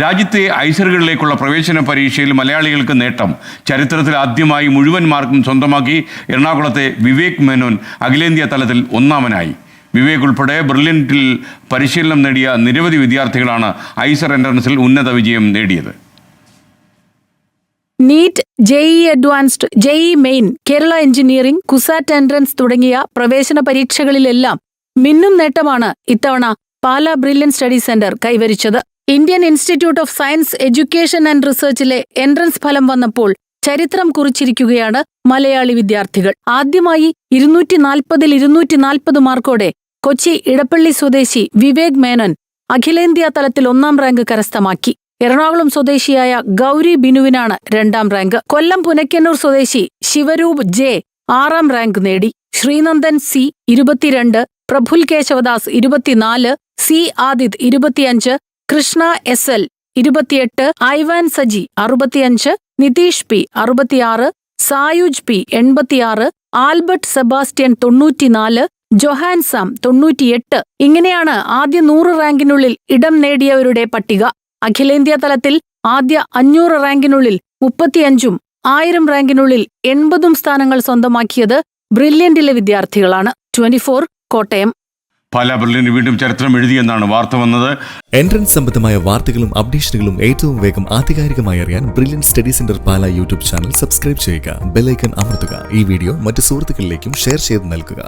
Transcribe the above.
രാജ്യത്തെ ഐസറുകളിലേക്കുള്ള പ്രവേശന പരീക്ഷയിൽ മലയാളികൾക്ക് നേട്ടം. ചരിത്രത്തിൽ ആദ്യമായി മുഴുവൻ മാർക്കും സ്വന്തമാക്കി എറണാകുളത്തെ വിവേക് മേനോൻ അഖിലേന്ത്യാ തലത്തിൽ ഒന്നാമനായി. വിവേക് ഉൾപ്പെടെ ബ്രില്യൻറ്റിൽ പരിശീലനം നേടിയ നിരവധി വിദ്യാർത്ഥികളാണ് ഐസർ എൻട്രൻസിൽ ഉന്നത വിജയം നേടിയത്. NEET, JEE advanced, JEE main, Kerala engineering, CUSAT entrance തുടങ്ങിയ പ്രവേശന പരീക്ഷകളിലെല്ലാം മിന്നും നേട്ടമാണ് ഇത്തവണ പാലാ ബ്രില്യന്റ് സ്റ്റഡി സെന്റർ കൈവരിച്ചത്. Indian institute of science education and റിസർച്ചിലെ എൻട്രൻസ് ഫലം വന്നപ്പോൾ ചരിത്രം കുറിച്ചിരിക്കുകയാണ് മലയാളി വിദ്യാർത്ഥികൾ. ആദ്യമായി 240 മാർക്കോടെ കൊച്ചി ഇടപ്പള്ളി സ്വദേശി വിവേക് മേനോൻ അഖിലേന്ത്യാ തലത്തിൽ 1ാം റാങ്ക് കരസ്ഥമാക്കി. എറണാകുളം സ്വദേശിയായ ഗൗരി ബിനുവിനാണ് 2ാം റാങ്ക്. കൊല്ലം പുനയ്ക്കന്നൂർ സ്വദേശി ശിവരൂപ് ജെ 6ാം റാങ്ക് നേടി. Sreenandan C 22, Praful Keshavadas 24, C Adith 25, Krishna S L 28, Ivan Saji 65, Nitish P 66, Sayuj P 86, Albert Sebastian 94, Johan Sam 98. ഇങ്ങനെയാണ് ആദ്യ 100 റാങ്കിനുള്ളിൽ ഇടം നേടിയവരുടെ പട്ടിക. അഖിലേന്ത്യാ തലത്തിൽ ആദ്യ 500 റാങ്കിനുള്ളിൽ 35ഉം 1000 റാങ്കിനുള്ളിൽ 80ഉം സ്ഥാനങ്ങൾ സ്വന്തമാക്കിയത് ബ്രില്യന്റിലെ വിദ്യാർത്ഥികളാണ്. 24 കോട്ടയം. പാലാ ബ്രില്യന്റ് വീണ്ടും ചരിത്രം എഴുതിയെന്നാണ് വാർത്ത വന്നത്. എൻട്രൻസ് സംബന്ധമായ വാർത്തകളും അപ്ഡേഷനുകളും ഏറ്റവും വേഗം ആധികാരികമായി അറിയാൻ brilliant study centre Pala YouTube channel subscribe ചെയ്യുക. ബെൽ ഐക്കൺ അമർത്തുക. ഈ വീഡിയോ മറ്റു സുഹൃത്തുക്കളിലേക്കും ഷെയർ ചെയ്ത് നൽകുക.